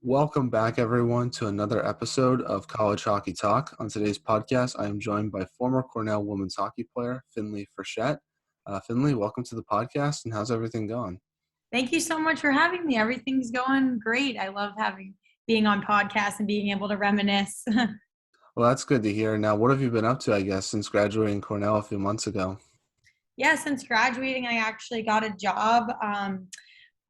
Welcome back, everyone, to another episode of College Hockey Talk. On today's podcast, I am joined by former Cornell women's hockey player Finley Frechette. Finley, welcome to the podcast, and how's everything going? Thank you so much for having me. Everything's going great. I love being on podcasts and being able to reminisce. Well, that's good to hear. Now, what have you been up to, I guess, since graduating Cornell a few months ago? Yeah, since graduating, I actually got a job,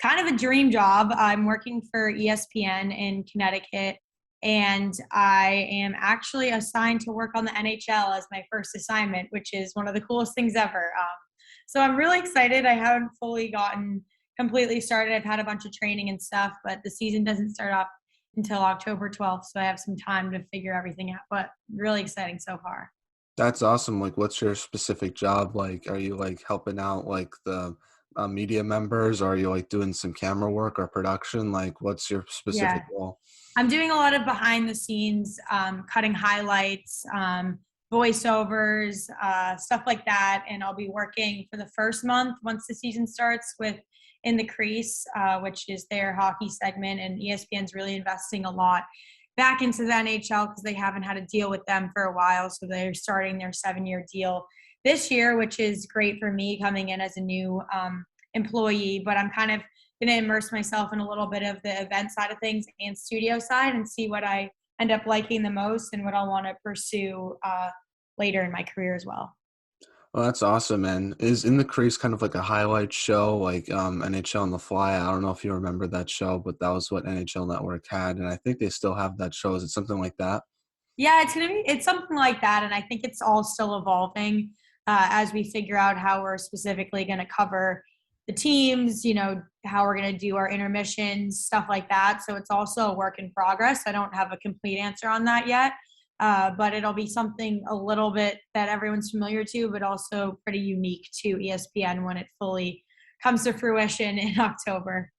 kind of a dream job. I'm working for ESPN in Connecticut, and I am actually assigned to work on the NHL as my first assignment, which is one of the coolest things ever. So I'm really excited. I haven't fully gotten completely started. I've had a bunch of training and stuff, but the season doesn't start up until October 12th, so I have some time to figure everything out, but really exciting so far. That's awesome. Like, what's your specific job? Like, are you, like, helping out, like, the media members? Or are you, like, doing some camera work or production? Like, what's your specific Yeah. role? I'm doing a lot of behind the scenes, cutting highlights, voiceovers, stuff like that. And I'll be working for the first month once the season starts with In the Crease, which is their hockey segment. And ESPN's really investing a lot back into the NHL because they haven't had a deal with them for a while. So they're starting their 7-year deal this year, which is great for me coming in as a new employee. But I'm kind of going to immerse myself in a little bit of the event side of things and studio side and see what I end up liking the most and what I'll want to pursue later in my career as well. Well, that's awesome, man. Is In the Crease kind of like a highlight show, like NHL on the Fly? I don't know if you remember that show, but that was what NHL Network had, and I think they still have that show. Is it something like that? Yeah, it's something like that, and I think it's all still evolving as we figure out how we're specifically going to cover the teams. How we're going to do our intermissions, stuff like that. So it's also a work in progress. I don't have a complete answer on that yet, but it'll be something a little bit that everyone's familiar to, but also pretty unique to ESPN when it fully comes to fruition in October.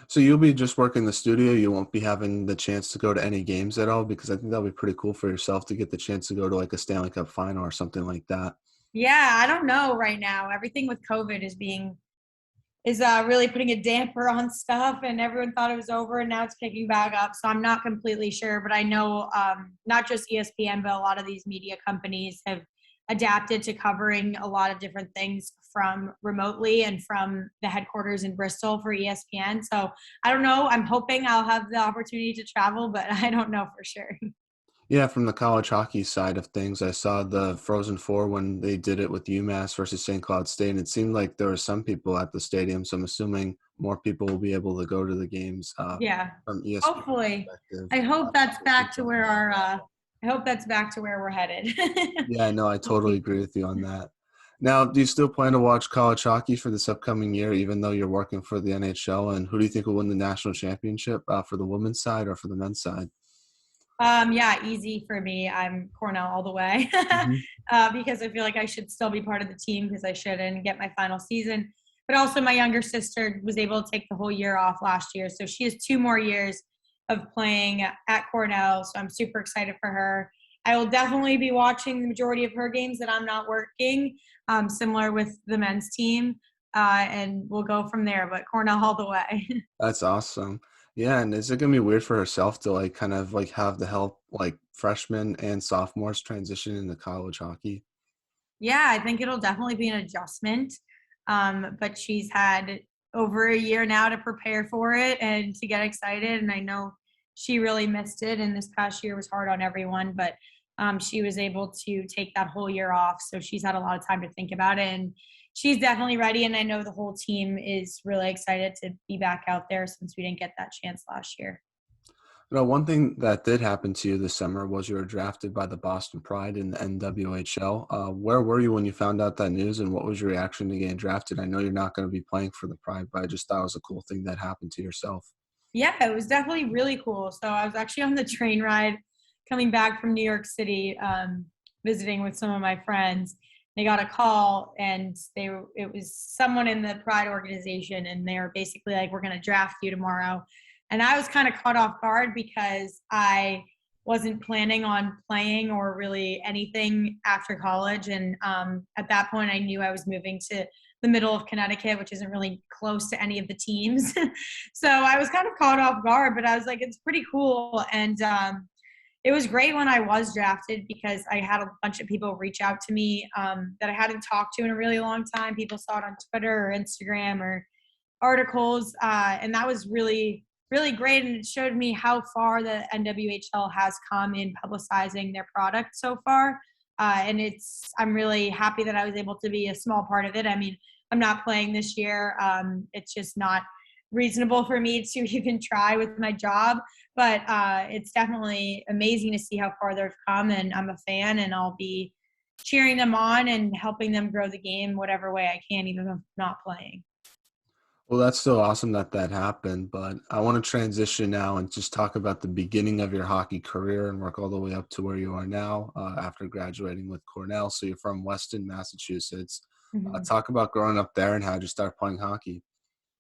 So you'll be just working the studio. You won't be having the chance to go to any games at all, because I think that'll be pretty cool for yourself to get the chance to go to like a Stanley Cup final or something like that. Yeah, I don't know right now. Everything with COVID is really putting a damper on stuff, and everyone thought it was over and now it's picking back up. So I'm not completely sure, but I know not just ESPN, but a lot of these media companies have adapted to covering a lot of different things from remotely and from the headquarters in Bristol for ESPN. So I don't know. I'm hoping I'll have the opportunity to travel, but I don't know for sure. Yeah, from the college hockey side of things, I saw the Frozen Four when they did it with UMass versus St. Cloud State, and it seemed like there were some people at the stadium. So I'm assuming more people will be able to go to the games Yeah, from ESPN hopefully. perspective. I hope that's back to where I hope that's back to where we're headed. Yeah, no, I totally agree with you on that. Now, do you still plan to watch college hockey for this upcoming year, even though you're working for the NHL? And who do you think will win the national championship for the women's side or for the men's side? Yeah, easy for me. I'm Cornell all the way Mhm. because I feel like I should still be part of the team because I should and get my final season. But also, my younger sister was able to take the whole year off last year, so she has 2 more years of playing at Cornell. So I'm super excited for her. I will definitely be watching the majority of her games that I'm not working, similar with the men's team, and we'll go from there. But Cornell all the way. That's awesome. Yeah, and is it gonna be weird for herself to like kind of like have the help like freshmen and sophomores transition into college hockey? Yeah, I think it'll definitely be an adjustment. But she's had over a year now to prepare for it and to get excited. And I know she really missed it. And this past year was hard on everyone, but she was able to take that whole year off. So she's had a lot of time to think about it. And she's definitely ready. And I know the whole team is really excited to be back out there since we didn't get that chance last year. One thing that did happen to you this summer was you were drafted by the Boston Pride in the NWHL. Where were you when you found out that news, and what was your reaction to getting drafted? I know you're not going to be playing for the Pride, but I just thought it was a cool thing that happened to yourself. Yeah, it was definitely really cool. So I was actually on the train ride coming back from New York City, visiting with some of my friends. They got a call, and it was someone in the Pride organization, and they were basically like, "We're going to draft you tomorrow." And I was kind of caught off guard because I wasn't planning on playing or really anything after college. And at that point, I knew I was moving to the middle of Connecticut, which isn't really close to any of the teams. So I was kind of caught off guard, but I was like, it's pretty cool. And it was great when I was drafted because I had a bunch of people reach out to me that I hadn't talked to in a really long time. People saw it on Twitter or Instagram or articles, and that was really, really great. And it showed me how far the NWHL has come in publicizing their product so far. And I'm really happy that I was able to be a small part of it. I mean, I'm not playing this year. It's just not reasonable for me to even try with my job, but it's definitely amazing to see how far they've come, and I'm a fan, and I'll be cheering them on and helping them grow the game whatever way I can, even if I'm not playing. Well, that's so awesome that that happened, but I want to transition now and just talk about the beginning of your hockey career and work all the way up to where you are now after graduating with Cornell. So you're from Weston, Massachusetts. Mhm. Talk about growing up there and how did you start playing hockey?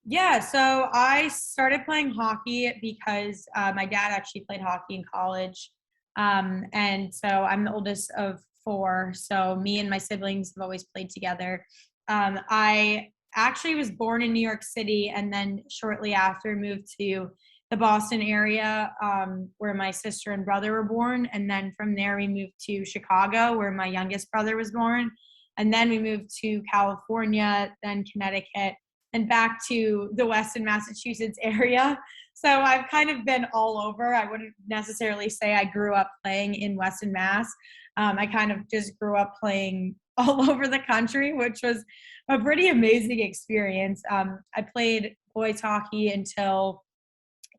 Yeah, so I started playing hockey because my dad actually played hockey in college. And so I'm the oldest of four. So me and my siblings have always played together. I actually was born in New York City and then shortly after moved to the Boston area where my sister and brother were born. And then from there, we moved to Chicago where my youngest brother was born. And then we moved to California, then Connecticut and back to the Weston, Massachusetts area. So I've kind of been all over. I wouldn't necessarily say I grew up playing in Weston, Mass. I kind of just grew up playing all over the country, which was a pretty amazing experience. I played boys hockey until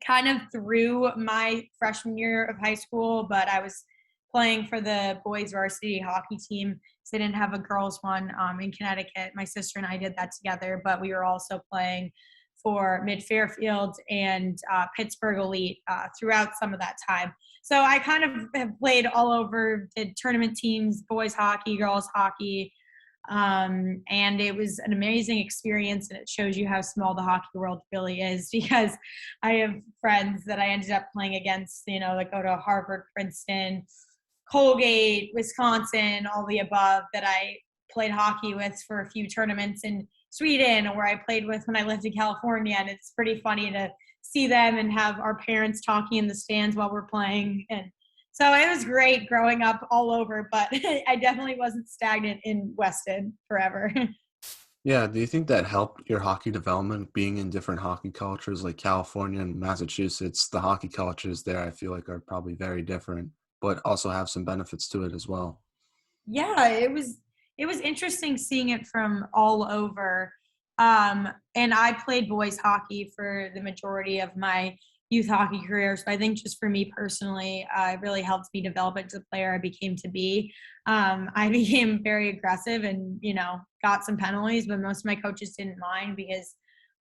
kind of through my freshman year of high school, but I was playing for the boys varsity hockey team. So they didn't have a girls one in Connecticut. My sister and I did that together, but we were also playing for Mid Fairfield and Pittsburgh Elite throughout some of that time. So I kind of have played all over, did tournament teams, boys hockey, girls hockey, and it was an amazing experience, and it shows you how small the hockey world really is because I have friends that I ended up playing against, that go to Harvard, Princeton, Colgate, Wisconsin, all the above that I played hockey with for a few tournaments in Sweden, or where I played with when I lived in California. And it's pretty funny to see them and have our parents talking in the stands while we're playing. And so it was great growing up all over, but I definitely wasn't stagnant in Weston forever. Yeah, do you think that helped your hockey development being in different hockey cultures like California and Massachusetts? The hockey cultures there, I feel like, are probably very different, but also have some benefits to it as well. Yeah, it was interesting seeing it from all over. And I played boys hockey for the majority of my youth hockey career. So I think just for me personally, it really helped me develop into the player I became to be. I became very aggressive and, got some penalties, but most of my coaches didn't mind because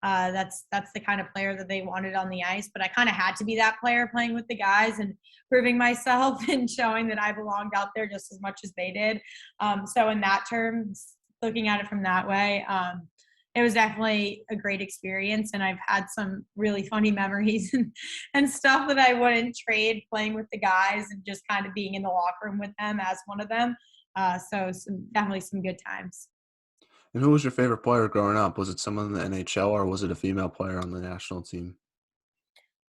that's the kind of player that they wanted on the ice. But I kind of had to be that player playing with the guys and proving myself and showing that I belonged out there just as much as they did. So in that terms, looking at it from that way, it was definitely a great experience, and I've had some really funny memories and stuff that I wouldn't trade playing with the guys and just kind of being in the locker room with them as one of them. So definitely some good times. And who was your favorite player growing up? Was it someone in the NHL or was it a female player on the national team?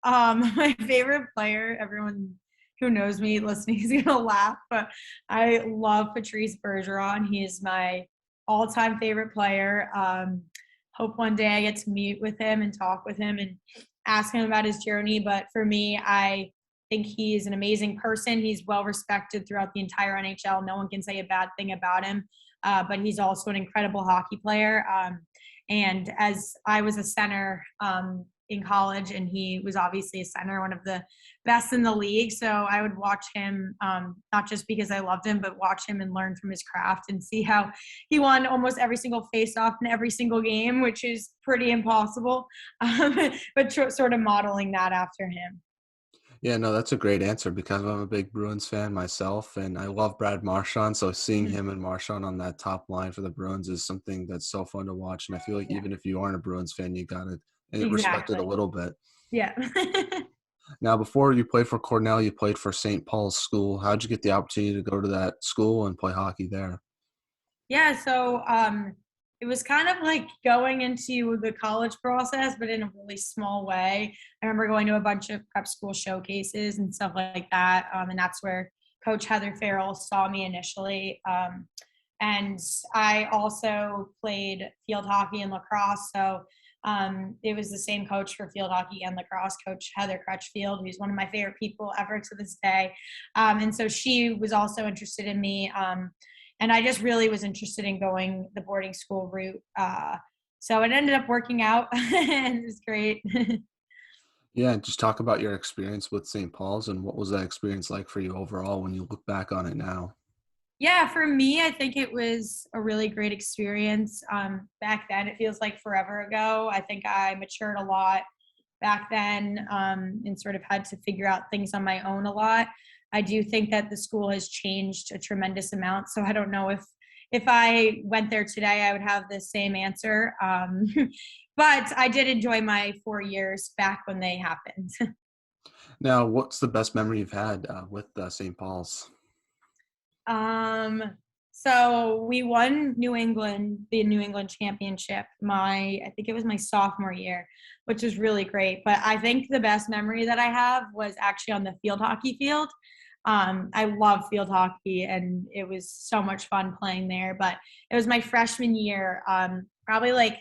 My favorite player, everyone who knows me listening is gonna laugh, but I love Patrice Bergeron. He is my all-time favorite player. Hope one day I get to meet with him and talk with him and ask him about his journey. But for me, I think he's an amazing person. He's well respected throughout the entire NHL. No one can say a bad thing about him. But he's also an incredible hockey player. And as I was a center in college, and he was obviously a center, one of the best in the league. So I would watch him, not just because I loved him, but watch him and learn from his craft and see how he won almost every single face-off in every single game, which is pretty impossible, but sort of modeling that after him. Yeah, no, that's a great answer because I'm a big Bruins fan myself, and I love Brad Marchand. So seeing Mhm. him and Marchand on that top line for the Bruins is something that's so fun to watch. And I feel like Yeah, even if you aren't a Bruins fan, you got to respect it a exactly. little bit. Yeah. Now, before you played for Cornell, you played for St. Paul's School. How'd you get the opportunity to go to that school and play hockey there? Yeah, so it was kind of like going into the college process, but in a really small way. I remember going to a bunch of prep school showcases and stuff like that. And that's where Coach Heather Farrell saw me initially. And I also played field hockey and lacrosse. So it was the same coach for field hockey and lacrosse, Coach Heather Crutchfield, who's one of my favorite people ever to this day. And so she was also interested in me. And I just really was interested in going the boarding school route. So it ended up working out and it was great. Yeah, just talk about your experience with St. Paul's and what was that experience like for you overall when you look back on it now? Yeah, for me, I think it was a really great experience. Back then, it feels like forever ago. I think I matured a lot back then, and sort of had to figure out things on my own a lot. I do think that the school has changed a tremendous amount. So I don't know if I went there today, I would have the same answer. But I did enjoy my 4 years back when they happened. Now, what's the best memory you've had with St. Paul's? Um, so we won the New England championship. I think it was my sophomore year, which was really great. But I think the best memory that I have was actually on the field hockey field. I love field hockey and it was so much fun playing there. But it was my freshman year, probably like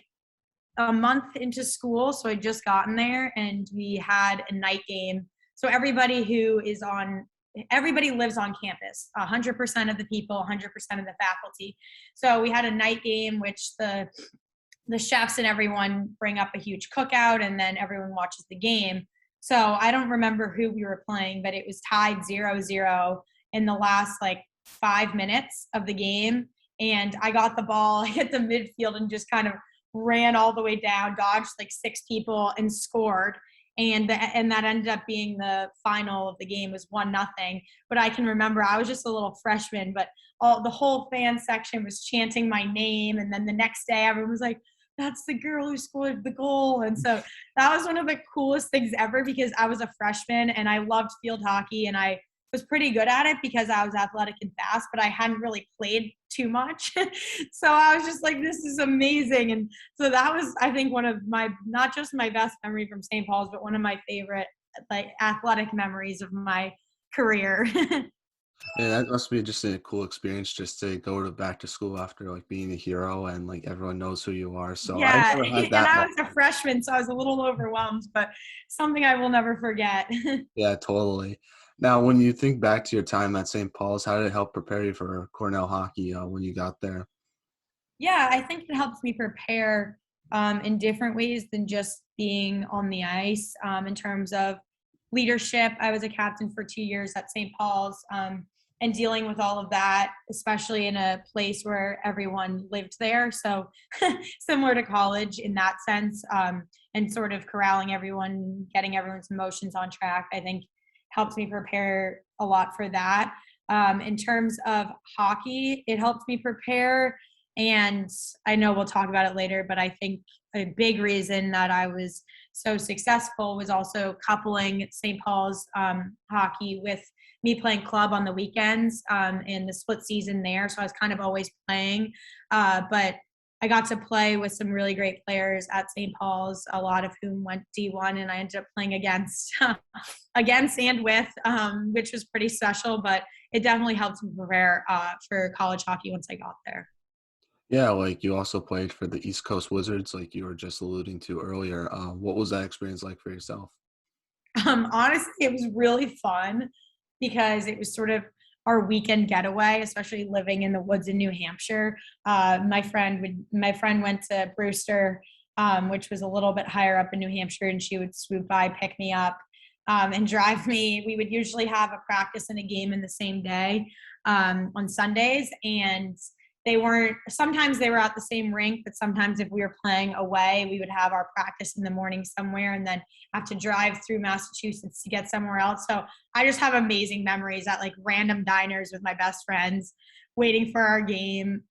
a month into school. So I'd just gotten there and we had a night game. So everybody lives on campus, 100% of the people, 100% of the faculty. So we had a night game, which the chefs and everyone bring up a huge cookout and then everyone watches the game. So I don't remember who we were playing, but it was tied 0-0 in the last like 5 minutes of the game. And I got the ball, I hit the midfield and just kind of ran all the way down, dodged like 6 people and scored. And that ended up being the final of the game, was 1-0. But I can remember I was just a little freshman, but the whole fan section was chanting my name. And then the next day everyone was like, that's the girl who scored the goal. And so that was one of the coolest things ever because I was a freshman and I loved field hockey and I was pretty good at it because I was athletic and fast, but I hadn't really played too much. So I was just like, this is amazing. And so that was, I think, one of my, not just my best memory from St. Paul's, but one of my favorite like athletic memories of my career. Yeah, that must be just a cool experience just to go to back to school after like being a hero and like everyone knows who you are. So I Yeah. never had And that I moment. was a freshman, so I was a little overwhelmed, but something I will never forget. Yeah, totally. Now, when you think back to your time at St. Paul's, how did it help prepare you for Cornell hockey when you got there? Yeah, I think it helps me prepare in different ways than just being on the ice. In terms of leadership, I was a captain for 2 years at St. Paul's, and dealing with all of that, especially in a place where everyone lived there. So similar to college in that sense, and sort of corralling everyone, getting everyone's emotions on track, I think helps me prepare a lot for that. In terms of hockey, it helped me prepare, and I know we'll talk about it later, but I think a big reason that I was so successful was also coupling St. Paul's hockey with me playing club on the weekends in the split season there. So I was kind of always playing, but I got to play with some really great players at St. Paul's, a lot of whom went D1, and I ended up playing against and with, which was pretty special, but it definitely helped me prepare for college hockey once I got there. Yeah, like you also played for the East Coast Wizards, like you were just alluding to earlier. What was that experience like for yourself? Honestly, it was really fun because it was sort of our weekend getaway, especially living in the woods in New Hampshire. My friend went to Brewster, which was a little bit higher up in New Hampshire, and she would swoop by, pick me up, and drive me. We would usually have a practice and a game in the same day on Sundays, and sometimes they were at the same rink, but sometimes if we were playing away, we would have our practice in the morning somewhere and then have to drive through Massachusetts to get somewhere else. So I just have amazing memories at like random diners with my best friends waiting for our game.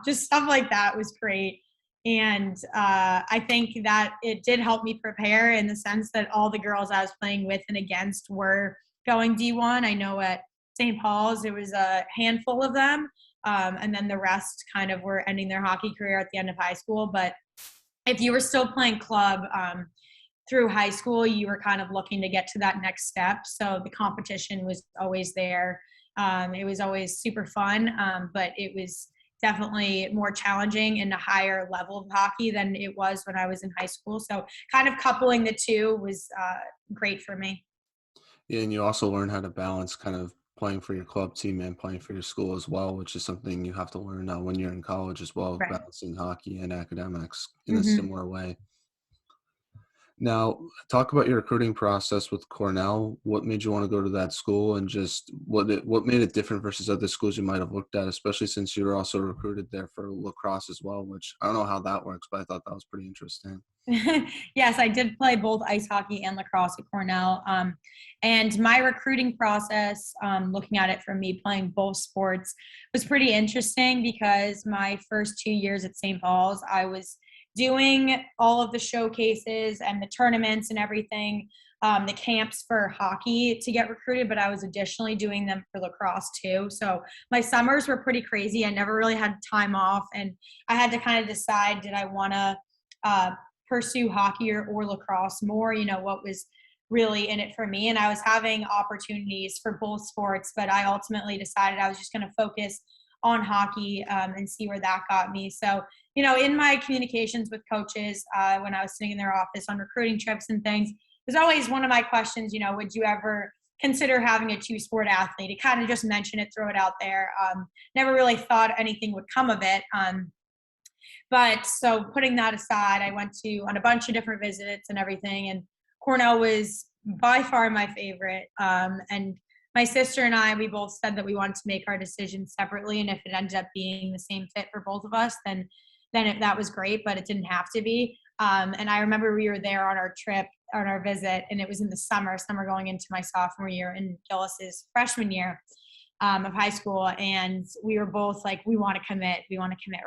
Just stuff like that was great. And I think that it did help me prepare in the sense that all the girls I was playing with and against were going D1. I know at St. Paul's, there was a handful of them. And then the rest kind of were ending their hockey career at the end of high school. But if you were still playing club through high school, you were kind of looking to get to that next step. So the competition was always there. It was always super fun, but it was definitely more challenging in a higher level of hockey than it was when I was in high school. So kind of coupling the two was great for me. Yeah, and you also learn how to balance kind of playing for your club team and playing for your school as well, which is something you have to learn when you're in college as well, Right. balancing hockey and academics in a Hmm. similar way. Now, talk about your recruiting process with Cornell. What made you want to go to that school, and just what made it different versus other schools you might have looked at, especially since you were also recruited there for lacrosse as well, which I don't know how that works, but I thought that was pretty interesting. Yes, I did play both ice hockey and lacrosse at Cornell. And my recruiting process, looking at it from me playing both sports, was pretty interesting because my first 2 years at St. Paul's, I was doing all of the showcases and the tournaments and everything, the camps for hockey to get recruited, but I was additionally doing them for lacrosse too. So my summers were pretty crazy. I never really had time off, and I had to kind of decide, did I want to pursue hockey or lacrosse more, what was really in it for me. And I was having opportunities for both sports, but I ultimately decided I was just going to focus on hockey and see where that got me. So, in my communications with coaches, when I was sitting in their office on recruiting trips and things, there's always one of my questions, would you ever consider having a two-sport athlete? To kind of just mention it, throw it out there. Never really thought anything would come of it. But so putting that aside, I went on a bunch of different visits and everything, and Cornell was by far my favorite. And my sister and I, we both said that we wanted to make our decision separately, and if it ended up being the same fit for both of us, then that was great, but it didn't have to be. And I remember we were there on our trip, on our visit, and it was in the summer going into my sophomore year and Gillis's freshman year of high school, and we were both like, we want to commit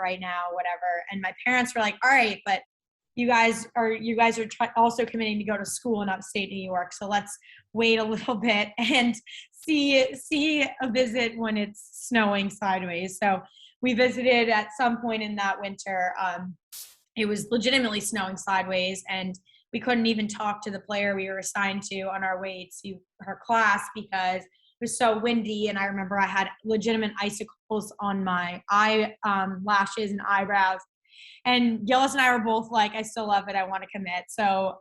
right now, whatever. And my parents were like, all right, but you guys are also committing to go to school in upstate New York, so let's wait a little bit and see a visit when it's snowing sideways. So we visited at some point in that winter. It was legitimately snowing sideways, and we couldn't even talk to the player we were assigned to on our way to her class because it was so windy. And I remember I had legitimate icicles on my lashes and eyebrows. And Gillis and I were both like, I still love it, I want to commit. So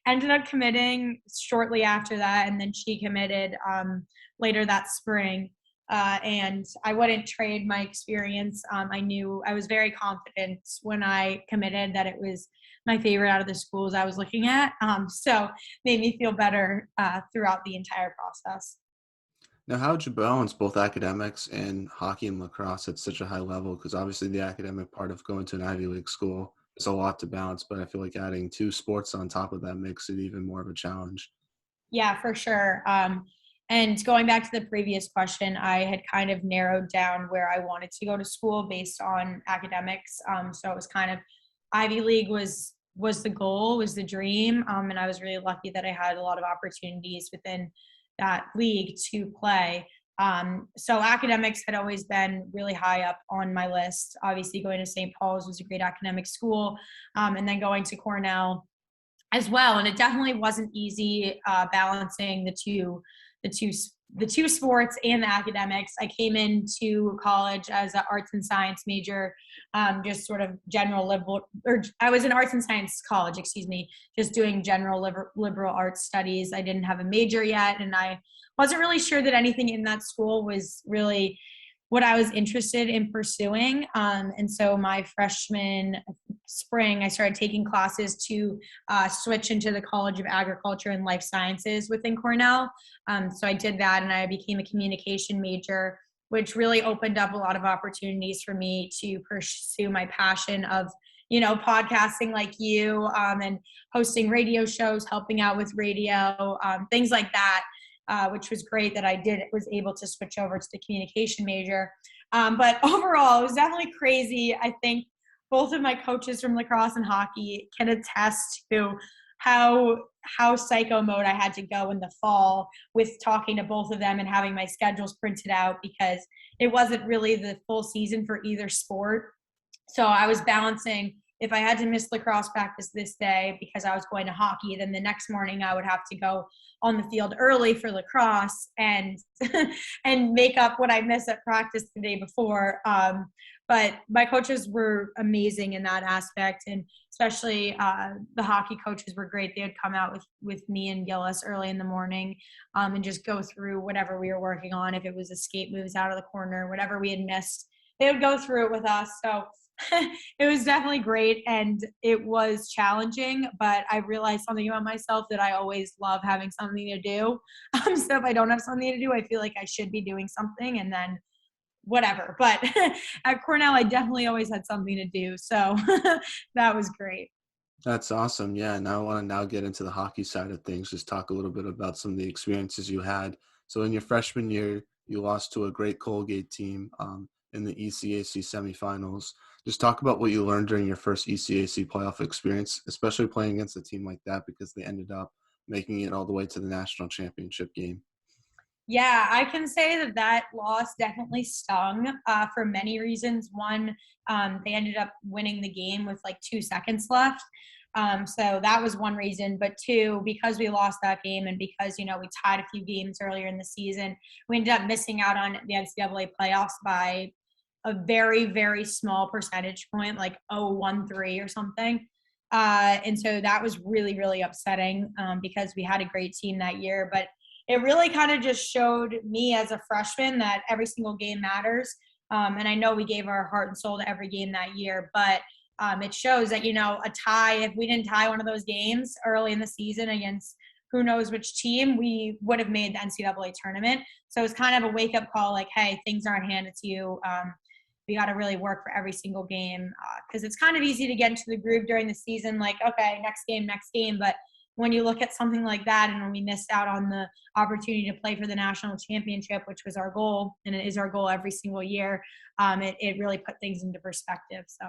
ended up committing shortly after that. And then she committed later that spring. And I wouldn't trade my experience. I was very confident when I committed that it was my favorite out of the schools I was looking at. So made me feel better throughout the entire process. Now, how would you balance both academics and hockey and lacrosse at such a high level? Because obviously the academic part of going to an Ivy League school is a lot to balance, but I feel like adding two sports on top of that makes it even more of a challenge. Yeah, for sure. And going back to the previous question, I had kind of narrowed down where I wanted to go to school based on academics. So it was kind of Ivy League was the goal, was the dream. And I was really lucky that I had a lot of opportunities within that league to play. So academics had always been really high up on my list. Obviously, going to St. Paul's was a great academic school, and then going to Cornell as well. And it definitely wasn't easy balancing the two sports and the academics. I came into college as an arts and science major, just sort of general liberal, or I was in arts and science college, excuse me, just doing general liberal arts studies. I didn't have a major yet, and I wasn't really sure that anything in that school was really what I was interested in pursuing. And so my freshman spring, I started taking classes to switch into the College of Agriculture and Life Sciences within Cornell. So I did that, and I became a communication major, which really opened up a lot of opportunities for me to pursue my passion of, podcasting like you, and hosting radio shows, helping out with radio, things like that. Which was great that I was able to switch over to the communication major. But overall, it was definitely crazy. I think both of my coaches from lacrosse and hockey can attest to how psycho mode I had to go in the fall with talking to both of them and having my schedules printed out because it wasn't really the full season for either sport. So I was balancing if I had to miss lacrosse practice this day because I was going to hockey, then the next morning I would have to go on the field early for lacrosse and and make up what I missed at practice the day before. But my coaches were amazing in that aspect, and especially the hockey coaches were great. They would come out with me and Gillis early in the morning and just go through whatever we were working on. If it was escape moves out of the corner, whatever we had missed, they would go through it with us. So it was definitely great, and it was challenging, but I realized something about myself that I always love having something to do. So if I don't have something to do, I feel like I should be doing something, and then whatever. But at Cornell, I definitely always had something to do. So that was great. That's awesome. Yeah. Now I want to now get into the hockey side of things. Just talk a little bit about some of the experiences you had. So in your freshman year, you lost to a great Colgate team in the ECAC semifinals. Just talk about what you learned during your first ECAC playoff experience, especially playing against a team like that because they ended up making it all the way to the national championship game. Yeah, I can say that that loss definitely stung for many reasons. One, they ended up winning the game with like 2 seconds left. So that was one reason. But two, because we lost that game and because, we tied a few games earlier in the season, we ended up missing out on the NCAA playoffs by a very, very small percentage point, like 0.13 or something. And so that was really, really upsetting because we had a great team that year. But it really kind of just showed me as a freshman that every single game matters. And I know we gave our heart and soul to every game that year, but it shows that, a tie, if we didn't tie one of those games early in the season against who knows which team, we would have made the NCAA tournament. So it's kind of a wake-up call like, hey, things aren't handed to you. We got to really work for every single game because it's kind of easy to get into the groove during the season, like, okay, next game. But when you look at something like that and when we missed out on the opportunity to play for the national championship, which was our goal, and it is our goal every single year, it really put things into perspective. So.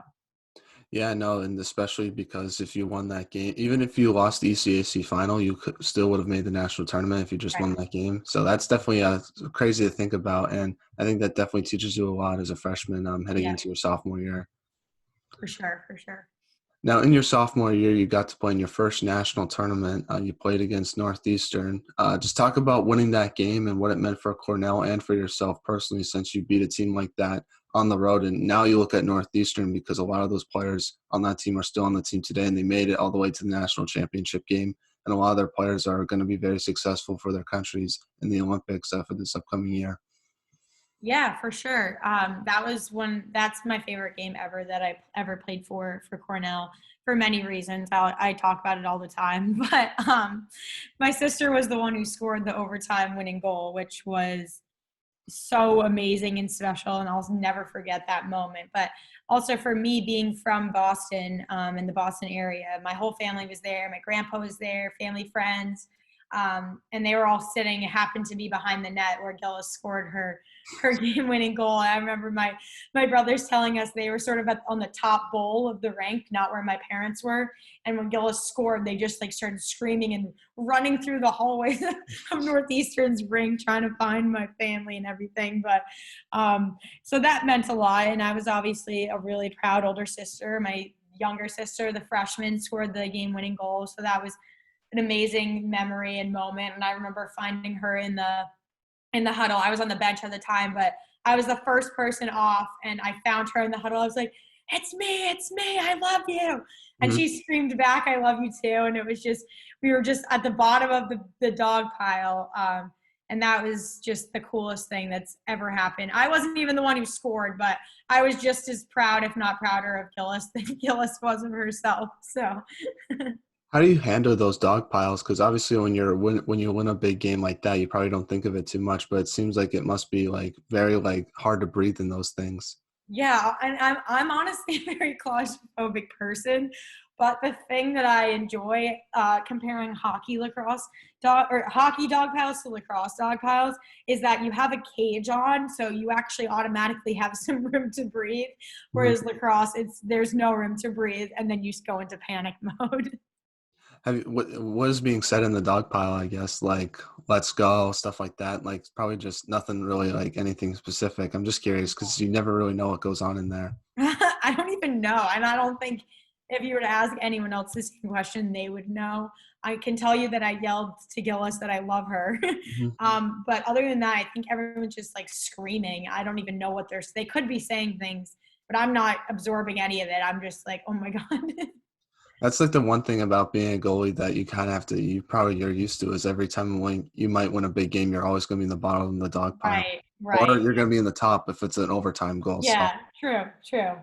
Yeah, no, and especially because if you won that game, even if you lost the ECAC final, you still would have made the national tournament if you just Right. won that game. So that's definitely crazy to think about, and I think that definitely teaches you a lot as a freshman heading Yeah, into your sophomore year. for sure, for sure. Now, in your sophomore year, you got to play in your first national tournament. You played against Northeastern. Just talk about winning that game and what it meant for Cornell and for yourself personally, since you beat a team like that on the road. And now you look at Northeastern because a lot of those players on that team are still on the team today, and they made it all the way to the national championship game. And a lot of their players are going to be very successful for their countries in the Olympics for this upcoming year. Yeah, for sure. That's my favorite game ever that I ever played for Cornell for many reasons. I talk about it all the time, but my sister was the one who scored the overtime winning goal, which was so amazing and special, and I'll never forget that moment. But also for me being from Boston, in the Boston area, my whole family was there. My grandpa was there, family, friends, and they were all sitting. It happened to be behind the net where Gillis scored her game-winning goal. I remember my brothers telling us they were sort of on the top bowl of the rank, not where my parents were. And when Gillis scored, they just like started screaming and running through the hallways of Northeastern's ring, trying to find my family and everything. But so that meant a lot. And I was obviously a really proud older sister. My younger sister, the freshman, scored the game-winning goal. So that was an amazing memory and moment. And I remember finding her in the huddle. I was on the bench at the time, but I was the first person off, and I found her in the huddle. I was like, it's me, I love you. And Mm-hmm. she screamed back, I love you too. And it was just, we were just at the bottom of the dog pile. And that was just the coolest thing that's ever happened. I wasn't even the one who scored, but I was just as proud, if not prouder, of Gillis than Gillis was of herself. So How do you handle those dog piles? Because obviously, when you win a big game like that, you probably don't think of it too much. But it seems like it must be like very like hard to breathe in those things. yeah, and I'm honestly a very claustrophobic person, but the thing that I enjoy comparing hockey dog piles to lacrosse dog piles is that you have a cage on, so you actually automatically have some room to breathe. Mhm. Whereas lacrosse, there's no room to breathe, and then you just go into panic mode. What is being said in the dog pile, I guess, like let's go, stuff like that. Like probably just nothing really like anything specific. I'm just curious because you never really know what goes on in there. I don't even know. And I don't think if you were to ask anyone else the same question, they would know. I can tell you that I yelled to Gillis that I love her. Mhm. But other than that, I think everyone's just like screaming. I don't even know what they could be saying things, but I'm not absorbing any of it. I'm just like, oh my God. That's like the one thing about being a goalie that you kind of have to, you're used to is every time when you might win a big game, you're always going to be in the bottom of the dog pile, Right, or right. you're going to be in the top if it's an overtime goal. So Yeah, true, true.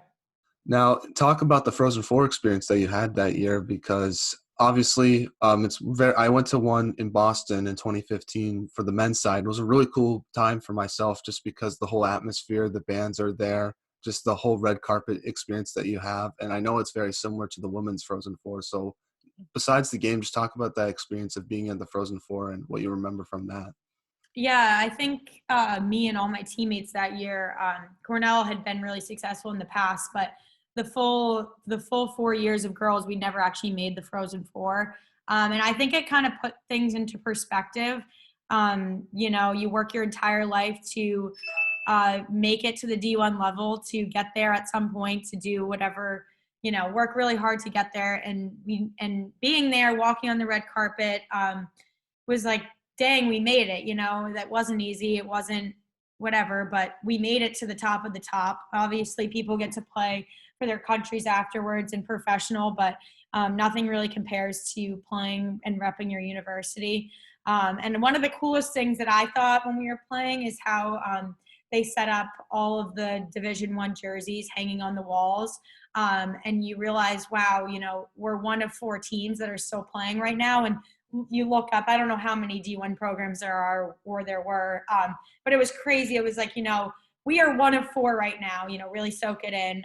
now talk about the Frozen Four experience that you had that year, because obviously it's very. I went to one in Boston in 2015 for the men's side. It was a really cool time for myself just because the whole atmosphere, the bands are there, just the whole red carpet experience that you have. And I know it's very similar to the women's Frozen Four. So besides the game, just talk about that experience of being in the Frozen Four and what you remember from that. Yeah, I think me and all my teammates that year, Cornell had been really successful in the past, but the full 4 years of girls, we never actually made the Frozen Four, and I think it kind of put things into perspective. You work your entire life to make it to the D1 level, to get there at some point, to do whatever, work really hard to get there, and being there, walking on the red carpet. Was like, dang, we made it. That wasn't easy. It wasn't whatever, but we made it to the top of the top. Obviously, people get to play for their countries afterwards and professional, but nothing really compares to playing and repping your university. And one of the coolest things that I thought when we were playing is how they set up all of the Division I jerseys hanging on the walls. And you realize, wow, we're one of 4 teams that are still playing right now. And you look up, I don't know how many D1 programs there are or there were, but it was crazy. It was like, we are one of 4 right now, really soak it in.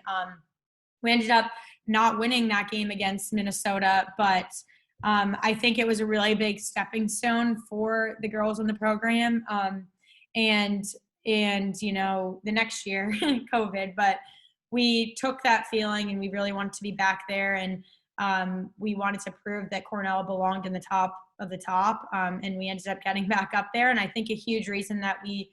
We ended up not winning that game against Minnesota, but I think it was a really big stepping stone for the girls in the program. And the next year, COVID, but we took that feeling and we really wanted to be back there. And we wanted to prove that Cornell belonged in the top of the top, and we ended up getting back up there. And I think a huge reason that we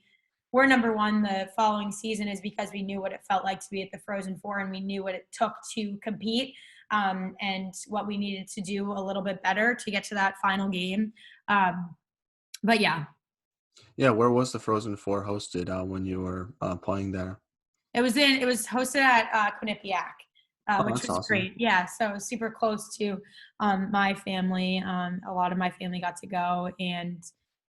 were number 1 the following season is because we knew what it felt like to be at the Frozen Four, and we knew what it took to compete, and what we needed to do a little bit better to get to that final game. But yeah. Yeah, where was the Frozen Four hosted when you were playing there? It was hosted at Quinnipiac, Oh, which that's was awesome. great. Yeah, so it was super close to my family. A lot of my family got to go, and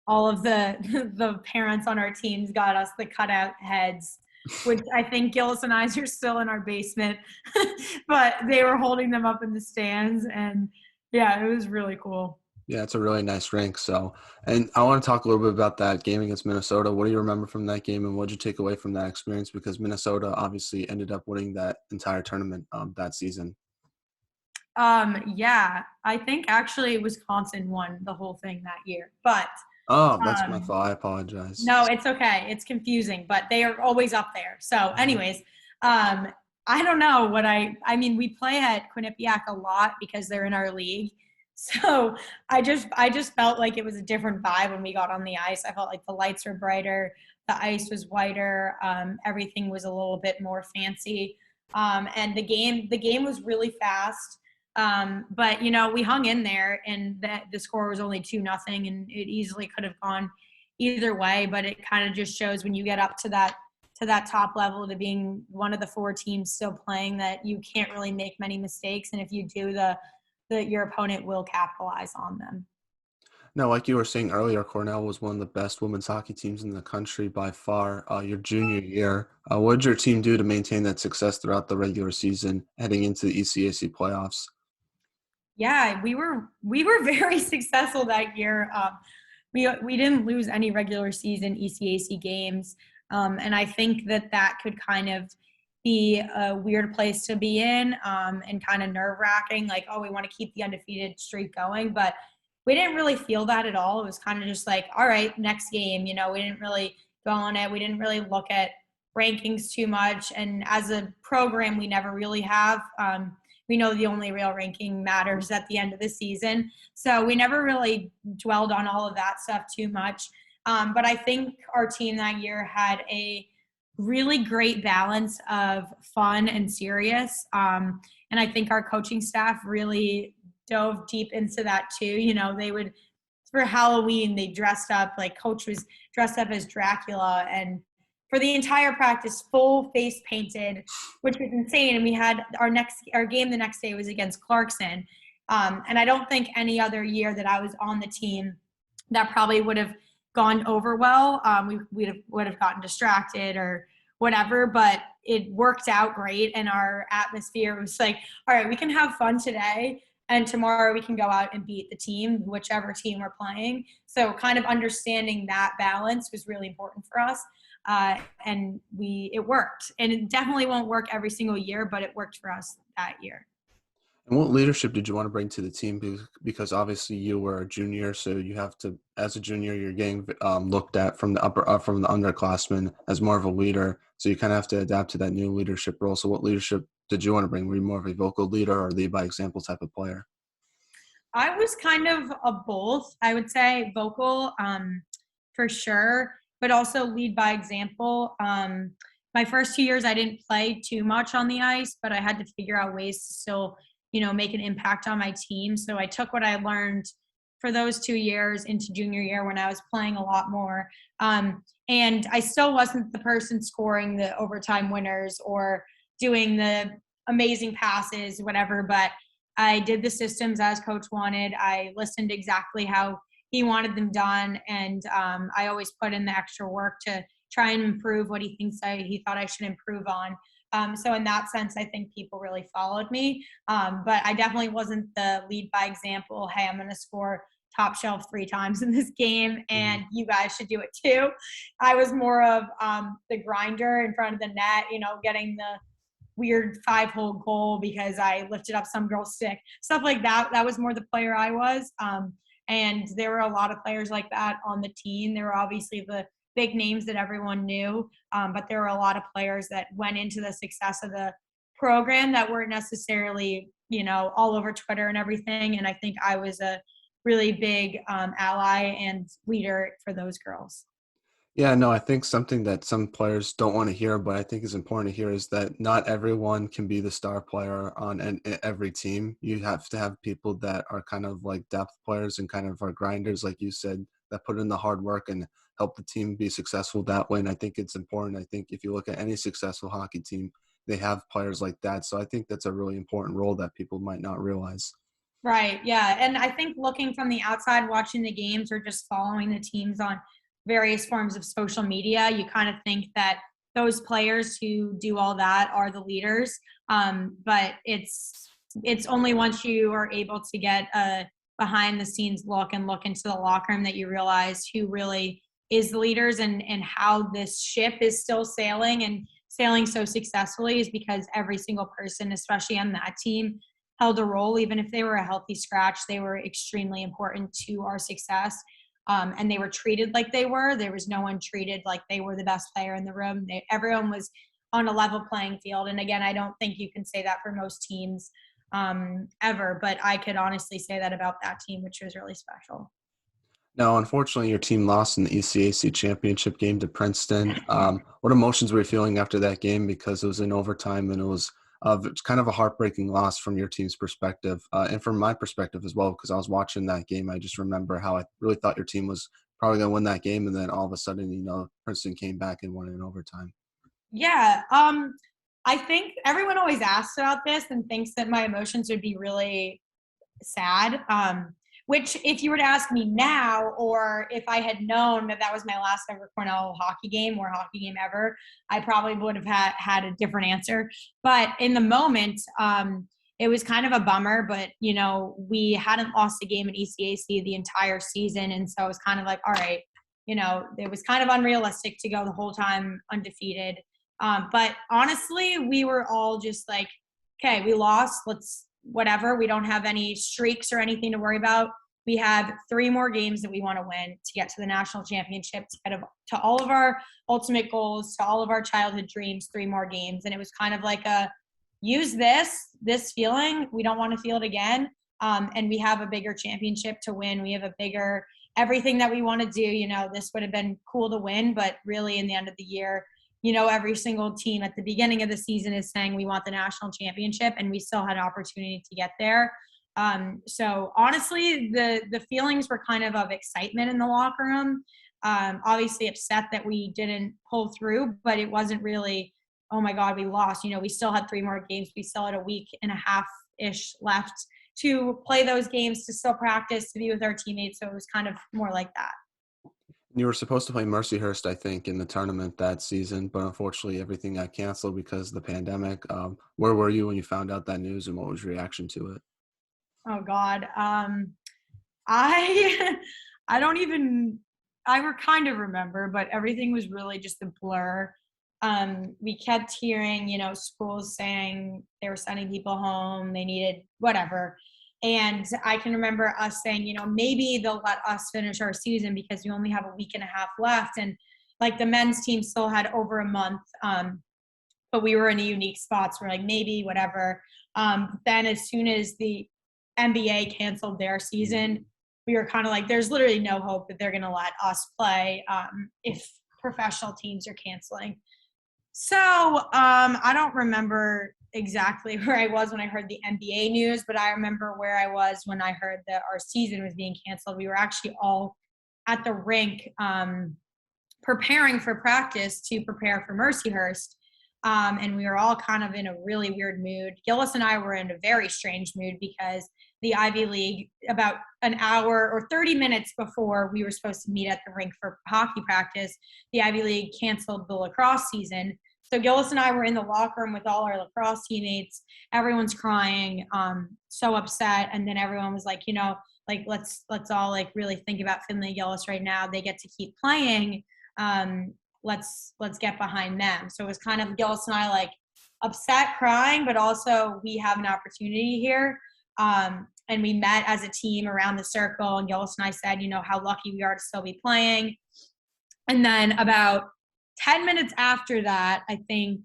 all of the the parents on our teams got us the cutout heads, which I think Gillis and I are still in our basement, but they were holding them up in the stands, and yeah, it was really cool. Yeah, it's a really nice rink. So, and I want to talk a little bit about that game against Minnesota. What do you remember from that game, and what did you take away from that experience? Because Minnesota obviously ended up winning that entire tournament that season. Yeah, I think actually Wisconsin won the whole thing that year, but Oh, that's my um, fault. I apologize. no, it's okay. It's confusing, but they are always up there. So, Mhm. anyways, um, I don't know what I mean, we play at Quinnipiac a lot because they're in our league. So I just felt like it was a different vibe when we got on the ice. I felt like the lights were brighter, the ice was whiter, everything was a little bit more fancy. And the game was really fast. But we hung in there, and the score was only 2-0, and it easily could have gone either way. But it kind of just shows when you get up to that top level, to being one of the 4 teams still playing, that you can't really make many mistakes, and if you do, your opponent will capitalize on them. Now, like you were saying earlier, Cornell was one of the best women's hockey teams in the country by far. Your junior year, what did your team do to maintain that success throughout the regular season, heading into the ECAC playoffs? Yeah, we were very successful that year. We didn't lose any regular season ECAC games, and I think that could kind of be a weird place to be in, and kind of nerve wracking. Like, oh, we want to keep the undefeated streak going, but we didn't really feel that at all. It was kind of just like, all right, next game. We didn't really go on it. We didn't really look at rankings too much, and as a program, we never really have. we know the only real ranking matters at the end of the season. So we never really dwelled on all of that stuff too much. But I think our team that year had a really great balance of fun and serious. And I think our coaching staff really dove deep into that too. You know, they would, for Halloween, they dressed up, like coach was dressed up as Dracula, and for the entire practice, full face painted, which was insane. And we had our game the next day was against Clarkson. And I don't think any other year that I was on the team that probably would have gone over well. We would have gotten distracted or whatever, but it worked out great. And our atmosphere was like, all right, we can have fun today, and tomorrow we can go out and beat the team, whichever team we're playing. So kind of understanding that balance was really important for us. And it worked. And it definitely won't work every single year, but it worked for us that year. And what leadership did you want to bring to the team? Because obviously you were a junior, so you have to, as a junior, you're getting looked at from the from the underclassmen as more of a leader. So you kind of have to adapt to that new leadership role. So what leadership did you want to bring? Were you more of a vocal leader or lead by example type of player? I was kind of a both. I would say vocal, for sure, but also lead by example. My first 2 years, I didn't play too much on the ice, but I had to figure out ways to still, make an impact on my team. So I took what I learned for those 2 years into junior year when I was playing a lot more. And I still wasn't the person scoring the overtime winners or doing the amazing passes, whatever, but I did the systems as coach wanted. I listened exactly how he wanted them done. And I always put in the extra work to try and improve what he thought I should improve on. So in that sense, I think people really followed me. But I definitely wasn't the lead by example. Hey, I'm going to score top shelf 3 times in this game, and you guys should do it too. I was more of the grinder in front of the net, getting the weird 5-hole goal because I lifted up some girl's stick, stuff like that. That was more the player I was. And there were a lot of players like that on the team. There were obviously the big names that everyone knew, but there were a lot of players that went into the success of the program that weren't necessarily, all over Twitter and everything. And I think I was a really big ally and leader for those girls. Yeah, no, I think something that some players don't want to hear, but I think is important to hear is that not everyone can be the star player on every team. You have to have people that are kind of like depth players and kind of are grinders, like you said, that put in the hard work and help the team be successful that way. And I think it's important. I think if you look at any successful hockey team, they have players like that. So I think that's a really important role that people might not realize. Right. Yeah. And I think looking from the outside, watching the games or just following the teams on various forms of social media, you kind of think that those players who do all that are the leaders. But it's only once you are able to get a behind the scenes look and look into the locker room that you realize who really is the leaders, and how this ship is still sailing and sailing so successfully is because every single person, especially on that team, held a role. Even if they were a healthy scratch, they were extremely important to our success. And they were treated like they were. There was no one treated like they were the best player in the room. Everyone was on a level playing field. And again, I don't think you can say that for most teams ever, but I could honestly say that about that team, which was really special. Now, unfortunately, your team lost in the ECAC championship game to Princeton. What emotions were you feeling after that game? Because it was in overtime and it was kind of a heartbreaking loss from your team's perspective, and from my perspective as well, because I was watching that game. I just remember how I really thought your team was probably going to win that game, and then all of a sudden, Princeton came back and won it in overtime. Yeah. I think everyone always asks about this and thinks that my emotions would be really sad. Which if you were to ask me now, or if I had known that that was my last ever Cornell hockey game or hockey game ever, I probably would have had a different answer. But in the moment, it was kind of a bummer, but we hadn't lost a game in ECAC the entire season. And so it was kind of like, all right, it was kind of unrealistic to go the whole time undefeated. But honestly, we were all just like, okay, we lost, whatever. We don't have any streaks or anything to worry about. We have 3 more games that we want to win to get to the national championship, to all of our ultimate goals, to all of our childhood dreams, 3 more games. And it was kind of like use this feeling. We don't want to feel it again. And we have a bigger championship to win. We have a bigger everything that we want to do. This would have been cool to win, but really in the end of the year, every single team at the beginning of the season is saying we want the national championship, and we still had an opportunity to get there. So honestly, the feelings were kind of excitement in the locker room. Obviously upset that we didn't pull through, but it wasn't really, oh my God, we lost. We still had 3 more games. We still had a week and a half-ish left to play those games, to still practice, to be with our teammates. So it was kind of more like that. You were supposed to play Mercyhurst, I think, in the tournament that season, but unfortunately everything got canceled because of the pandemic. Where were you when you found out that news, and what was your reaction to it? Oh God. I I don't even I kind of remember, but everything was really just a blur. We kept hearing, schools saying they were sending people home, they needed whatever. And I can remember us saying, maybe they'll let us finish our season because we only have a week and a half left. And like the men's team still had over a month, but we were in a unique spot. So we're like, maybe whatever. Then as soon as the NBA canceled their season, we were kind of like, there's literally no hope that they're going to let us play if professional teams are canceling. So I don't remember exactly where I was when I heard the NBA news, but I remember where I was when I heard that our season was being canceled. We were actually all at the rink preparing for practice to prepare for Mercyhurst. And we were all kind of in a really weird mood. Gillis and I were in a very strange mood because the Ivy League, about an hour or 30 minutes before we were supposed to meet at the rink for hockey practice, the Ivy League canceled the lacrosse season. So Gillis and I were in the locker room with all our lacrosse teammates. Everyone's crying, so upset. And then everyone was like, let's all like really think about Finley and Gillis right now. They get to keep playing. Let's get behind them. So it was kind of Gillis and I like upset, crying, but also we have an opportunity here. And we met as a team around the circle, and Gillis and I said, how lucky we are to still be playing. And then about 10 minutes after that, I think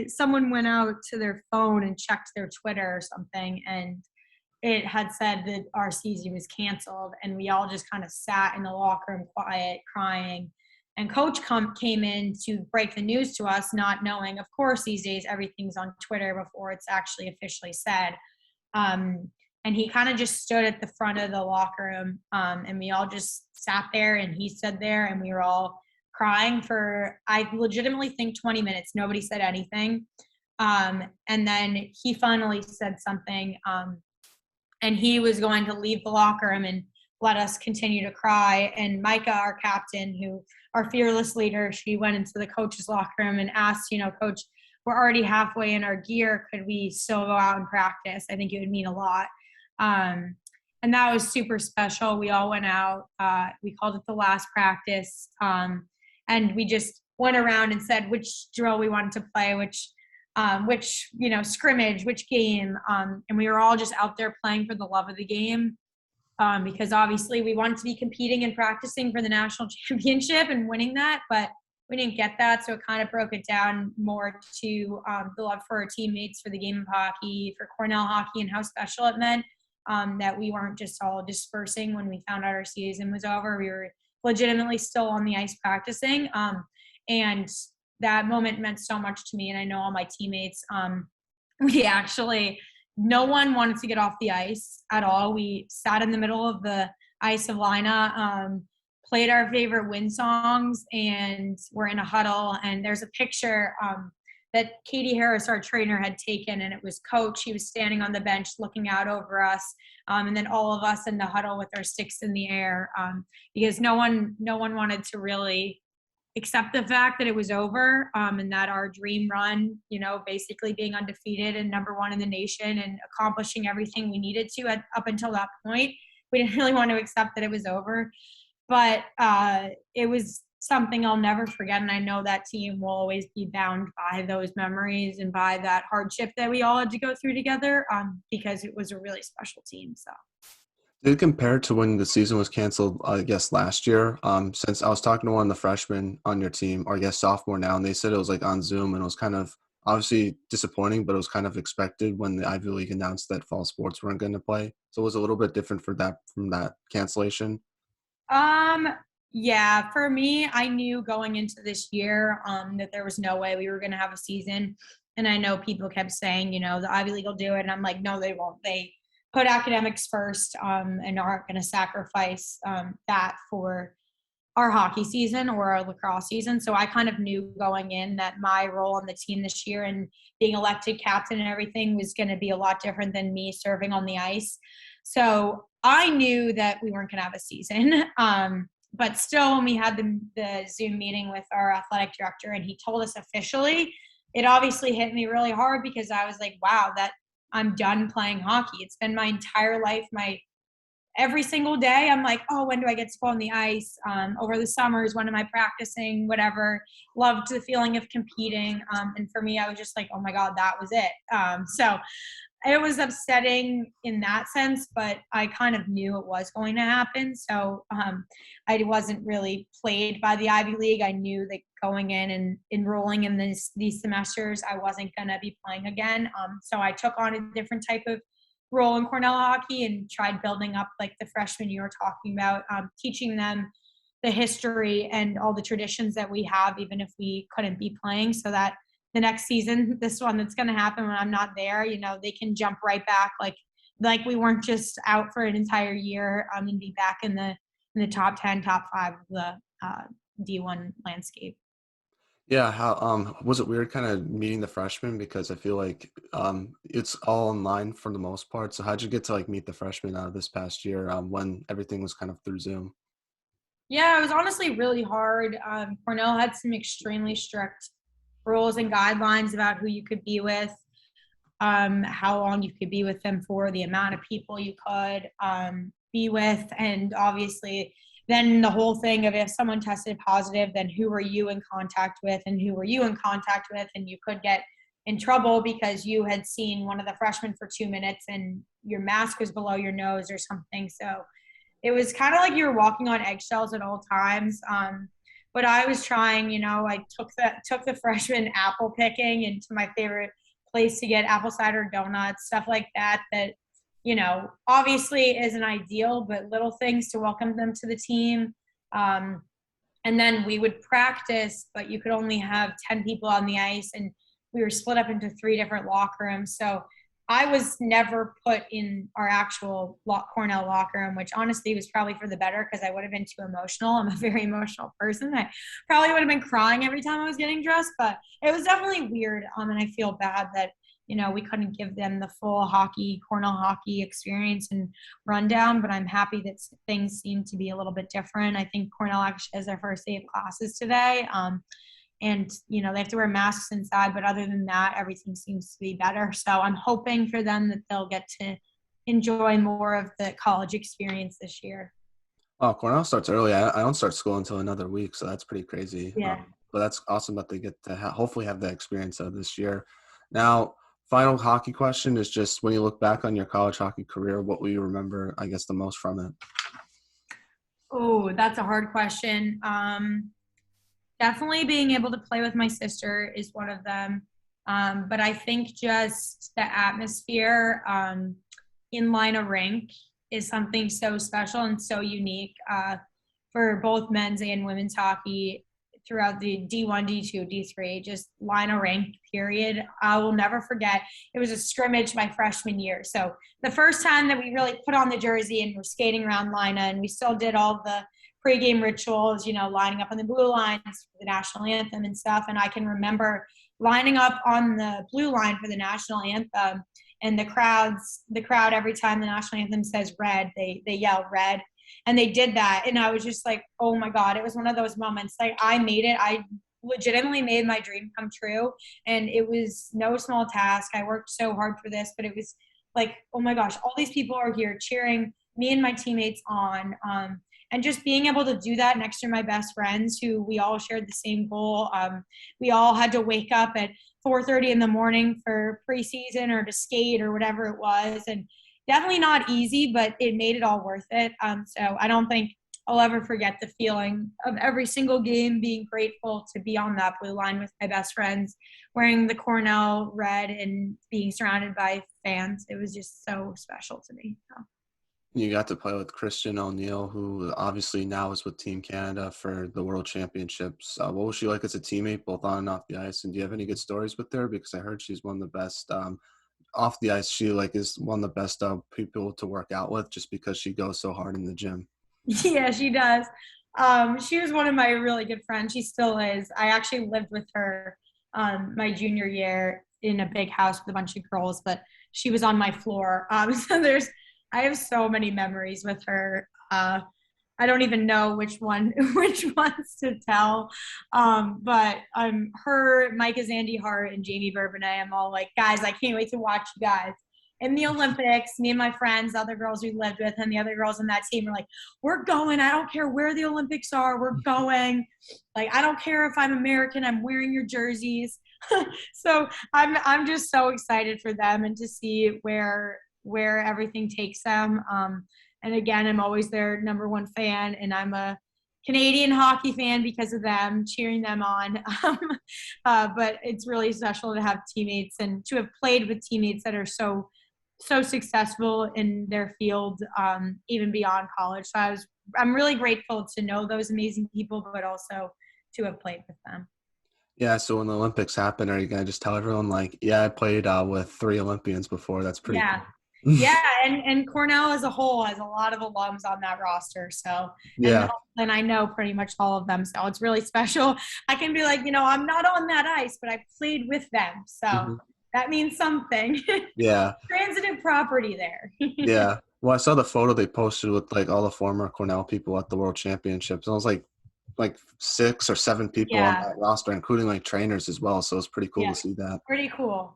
someone went out to their phone and checked their Twitter or something, and it had said that our season was canceled. And we all just kind of sat in the locker room quiet, crying. And coach came in to break the news to us, not knowing, of course, these days everything's on Twitter before it's actually officially said. And he kind of just stood at the front of the locker room, and we all just sat there, and he stood there, and we were all crying for, I legitimately think, 20 minutes. Nobody said anything. And then he finally said something, and he was going to leave the locker room and let us continue to cry. And Micah, our captain, our fearless leader, she went into the coach's locker room and asked, Coach, we're already halfway in our gear. Could we still go out and practice? I think it would mean a lot. And that was super special. We all went out. We called it the last practice. And we just went around and said which drill we wanted to play, which scrimmage, which game. And we were all just out there playing for the love of the game. Because obviously we wanted to be competing and practicing for the national championship and winning that, but we didn't get that. So it kind of broke it down more to the love for our teammates, for the game of hockey, for Cornell hockey, and how special it meant that we weren't just all dispersing when we found out our season was over. We were legitimately still on the ice practicing. And that moment meant so much to me. And I know all my teammates, no one wanted to get off the ice at all. We sat in the middle of the ice of Lina, played our favorite win songs, and we're in a huddle. And there's a picture that Katie Harris, our trainer, had taken, and it was Coach. He was standing on the bench looking out over us, and then all of us in the huddle with our sticks in the air, because no one wanted to really accept the fact that it was over, and that our dream run, basically being undefeated and #1 in the nation and accomplishing everything we needed to up until that point, we didn't really want to accept that it was over. But it was something I'll never forget, and I know that team will always be bound by those memories and by that hardship that we all had to go through together, because it was a really special team. So. Did it compare to when the season was canceled, I guess, last year? Since I was talking to one of the freshmen on your team, or I guess sophomore now, and they said it was like on Zoom, and it was kind of obviously disappointing, but it was kind of expected when the Ivy League announced that fall sports weren't going to play. So it was a little bit different for that from that cancellation. Um, yeah, for me, I knew going into this year that there was no way we were going to have a season. And I know people kept saying, the Ivy League will do it. And I'm like, no, they won't. They put academics first and aren't going to sacrifice that for our hockey season or our lacrosse season. So I kind of knew going in that my role on the team this year and being elected captain and everything was going to be a lot different than me serving on the ice. So I knew that we weren't going to have a season. But still, when we had the Zoom meeting with our athletic director and he told us officially, it obviously hit me really hard because I was like, wow, that I'm done playing hockey. It's been my entire life, every single day I'm like, oh, when do I get to go on the ice? Over the summers, when am I practicing? Whatever. Loved the feeling of competing. And for me, I was just like, oh my God, that was it. So it was upsetting in that sense, but I kind of knew it was going to happen. So I wasn't really played by the Ivy League. I knew that going in and enrolling in these semesters, I wasn't going to be playing again. So I took on a different type of role in Cornell hockey and tried building up like the freshmen you were talking about, teaching them the history and all the traditions that we have, even if we couldn't be playing, so that the next season, this one that's going to happen when I'm not there, they can jump right back. Like we weren't just out for an entire year and be back in the top 10, top 5 of the D1 landscape. Yeah, how was it weird kind of meeting the freshmen because I feel like it's all online for the most part. So how'd you get to like meet the freshmen this past year when everything was kind of through Zoom? Yeah, it was honestly really hard. Cornell had some extremely strict rules and guidelines about who you could be with, how long you could be with them for, the amount of people you could be with, and obviously then the whole thing of if someone tested positive, then who were you in contact with and who were you in contact with, and you could get in trouble because you had seen one of the freshmen for 2 minutes and your mask was below your nose or something. So it was kind of like you were walking on eggshells at all times. But I was trying, I took the freshman apple picking into my favorite place to get apple cider donuts, stuff like that, obviously isn't ideal, but little things to welcome them to the team. And then we would practice, but you could only have 10 people on the ice, and we were split up into 3 different locker rooms. So I was never put in our actual Cornell locker room, which honestly was probably for the better because I would have been too emotional. I'm a very emotional person. I probably would have been crying every time I was getting dressed, but it was definitely weird. And I feel bad that, we couldn't give them the full Cornell hockey experience and rundown, but I'm happy that things seem to be a little bit different. I think Cornell actually has their first day of classes today. And, they have to wear masks inside, but other than that, everything seems to be better. So I'm hoping for them that they'll get to enjoy more of the college experience this year. Oh, Cornell starts early. I don't start school until another week, so that's pretty crazy. Yeah. But that's awesome that they get to hopefully have that experience this year. Now, final hockey question is just when you look back on your college hockey career, what will you remember, I guess, the most from it? Oh, that's a hard question. Definitely being able to play with my sister is one of them. But I think just the atmosphere in line of rink is something so special and so unique for both men's and women's hockey throughout the D1, D2, D3, just line of rink, period. I will never forget. It was a scrimmage my freshman year. So the first time that we really put on the jersey and we're skating around Lina, and we still did all the pregame rituals, lining up on the blue lines for the national anthem and stuff. And I can remember lining up on the blue line for the national anthem, and the crowd every time the national anthem says red, they yell red. And they did that. And I was just like, oh my God, it was one of those moments. Like I made it. I legitimately made my dream come true. And it was no small task. I worked so hard for this, but it was like, oh my gosh, all these people are here cheering me and my teammates on. And just being able to do that next to my best friends who we all shared the same goal. We all had to wake up at 4:30 in the morning for preseason or to skate or whatever it was. And definitely not easy, but it made it all worth it. So I don't think I'll ever forget the feeling of every single game, being grateful to be on that blue line with my best friends, wearing the Cornell red and being surrounded by fans. It was just so special to me. So. You got to play with Nwhl, who obviously now is with Team Canada for the World Championships. What was she like as a teammate, both on and off the ice? And do you have any good stories with her? Because I heard she's one of the best off the ice. She is one of the best people to work out with, just because she goes so hard in the gym. Yeah, she does. She was one of my really good friends. She still is. I actually lived with her my junior year in a big house with a bunch of girls, but she was on my floor. So I have so many memories with her. I don't even know which ones to tell. But her, Micah Zandy Hart, and Jamie Bourbonnais. I'm all like, guys, I can't wait to watch you guys in the Olympics. Me and my friends, other girls we lived with, and the other girls on that team were like, we're going. I don't care where the Olympics are. We're going. Like, I don't care if I'm American. I'm wearing your jerseys. So I'm just so excited for them and to see where everything takes them. And again, I'm always their number one fan, and I'm a Canadian hockey fan because of them, cheering them on. But it's really special to have teammates and to have played with teammates that are so successful in their field, even beyond college. So I'm really grateful to know those amazing people, but also to have played with them. Yeah, so when the Olympics happen, are you going to just tell everyone, like, yeah, I played with 3 Olympians before? That's pretty Yeah. cool. Yeah, and Cornell as a whole has a lot of alums on that roster. So, Yeah. and I know pretty much all of them. So it's really special. I can be like, I'm not on that ice, but I played with them. So that means something. Yeah. Transitive property there. Yeah. Well, I saw the photo they posted with all the former Cornell people at the World Championships. And it was like 6 or 7 people on that roster, including trainers as well. So it's pretty cool to see that. Pretty cool.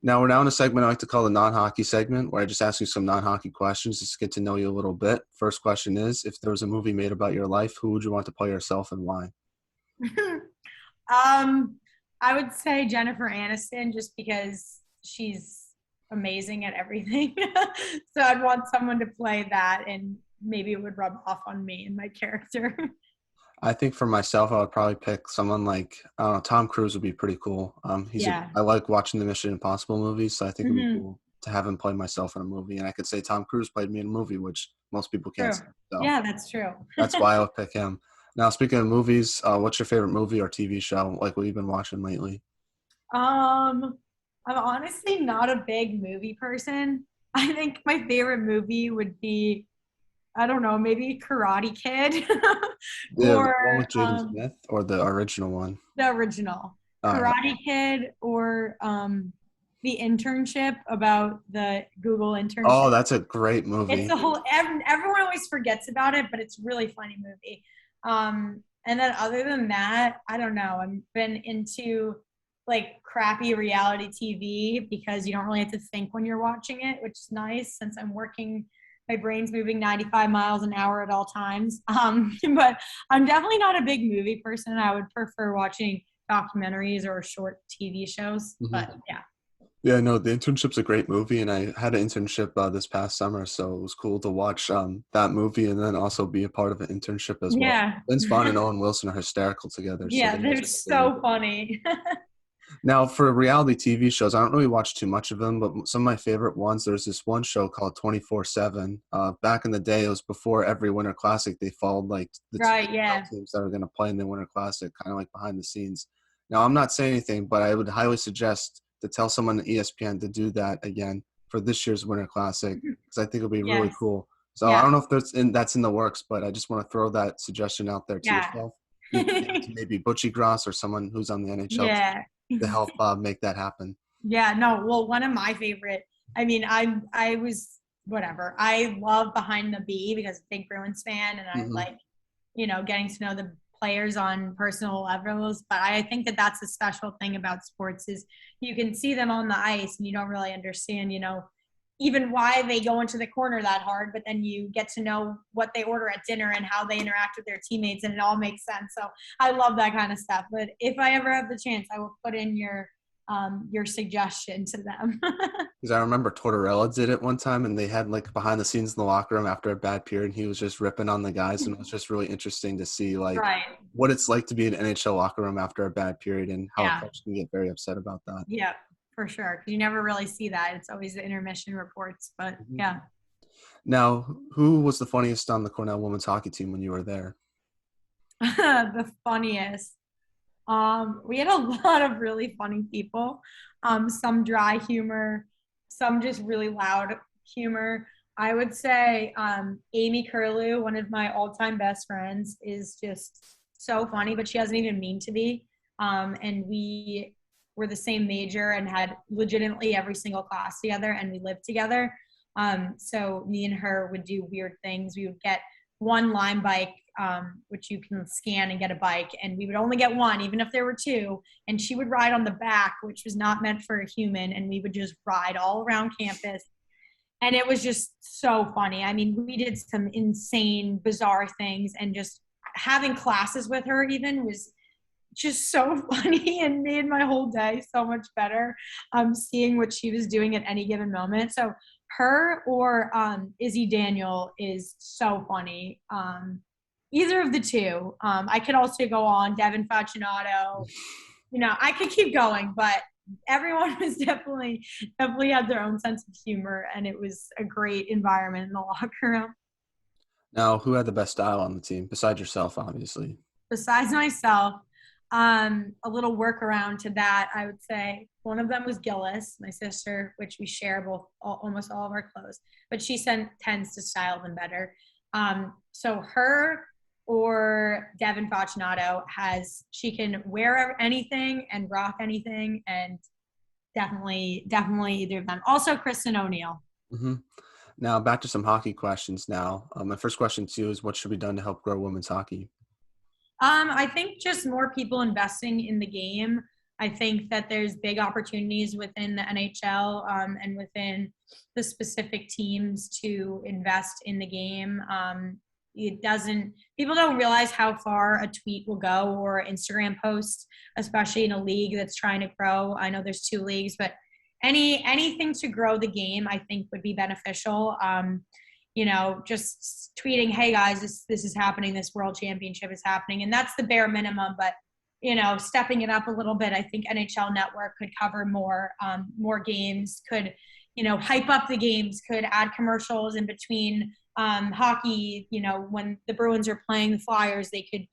Now we're now in a segment I like to call the non-hockey segment, where I just ask you some non-hockey questions just to get to know you a little bit. First question is, if there was a movie made about your life, who would you want to play yourself and why? I would say Jennifer Aniston, just because she's amazing at everything. So I'd want someone to play that, and maybe it would rub off on me and my character. I think for myself, I would probably pick someone like, I don't know, Tom Cruise would be pretty cool. I like watching the Mission Impossible movies, so I think it would be cool to have him play myself in a movie. And I could say Tom Cruise played me in a movie, which most people can't say. So yeah, that's true. That's why I would pick him. Now, speaking of movies, what's your favorite movie or TV show, like what you've been watching lately? I'm honestly not a big movie person. I think my favorite movie would be, I don't know, maybe Karate Kid. The one with Jaden Smith, or the original one? The original. Karate Kid, or The Internship, about the Google internship. Oh, that's a great movie. It's everyone always forgets about it, but it's a really funny movie. And then other than that, I don't know. I've been into crappy reality TV because you don't really have to think when you're watching it, which is nice since I'm working. My brain's moving 95 miles an hour at all times. But I'm definitely not a big movie person. I would prefer watching documentaries or short TV shows. But yeah. Yeah, no, The Internship's a great movie, and I had an internship this past summer, so it was cool to watch that movie and then also be a part of an internship as well. Yeah. Vince Vaughn and Owen Wilson are hysterical together. Yeah, they're so funny. Now, for reality TV shows, I don't really watch too much of them, but some of my favorite ones, there's this one show called 24/7. Back in the day, it was before every Winter Classic. They followed the teams that are going to play in the Winter Classic, kind of like behind the scenes. Now, I'm not saying anything, but I would highly suggest to tell someone at ESPN to do that again for this year's Winter Classic, because I think it'll be really cool. So I don't know if that's in the works, but I just want to throw that suggestion out there to yourself. Maybe Butchie Gross or someone who's on the NHL to help make that happen. Yeah, no, well, one of my favorite, I was, whatever. I love Behind the Bee because I'm a big Bruins fan, and I like, getting to know the players on personal levels. But I think that that's a special thing about sports is you can see them on the ice and you don't really understand, even why they go into the corner that hard, but then you get to know what they order at dinner and how they interact with their teammates, and it all makes sense. So I love that kind of stuff. But if I ever have the chance, I will put in your your suggestion to them. Because I remember Tortorella did it one time, and they had like behind the scenes in the locker room after a bad period. He was just ripping on the guys, and it was just really interesting to see like Right. what it's like to be in an NHL locker room after a bad period and how a Yeah. coach can get very upset about that. Yeah, for sure. Because you never really see that. It's always the intermission reports. But Mhm. yeah. Now, who was the funniest on the Cornell women's hockey team when you were there? The funniest. We had a lot of really funny people. Some dry humor, some just really loud humor. I would say Amy Curlew, one of my all-time best friends, is just so funny, but she doesn't even mean to be. And we were the same major and had legitimately every single class together, and we lived together. So me and her would do weird things. We would get one Lime bike, which you can scan and get a bike, and we would only get one, even if there were two. And she would ride on the back, which was not meant for a human, and we would just ride all around campus. And it was just so funny. I mean, we did some insane, bizarre things, and just having classes with her even was just so funny and made my whole day so much better. Seeing what she was doing at any given moment. So her or Izzy Daniel is so funny. Either of the two. I could also go on Devin Facinato. I could keep going, but everyone was definitely had their own sense of humor, and it was a great environment in the locker room. Now, who had the best style on the team besides yourself, obviously? Besides myself, a little workaround to that, I would say one of them was Gillis, my sister, which we share almost all of our clothes, but she tends to style them better. So her or Devin Facinato she can wear anything and rock anything, and definitely either of them. Also Kristen O'Neill. Mm-hmm. Now, back to some hockey questions now. My first question to you is what should be done to help grow women's hockey? I think just more people investing in the game. I think that there's big opportunities within the NHL and within the specific teams to invest in the game. People don't realize how far a tweet will go or Instagram post, especially in a league that's trying to grow. I know there's two leagues, but anything to grow the game, I think would be beneficial. Just tweeting, hey guys, this is happening, this world championship is happening. And that's the bare minimum, but stepping it up a little bit. I think NHL Network could cover more games, could, hype up the games, could add commercials in between hockey. When the Bruins are playing the Flyers, they could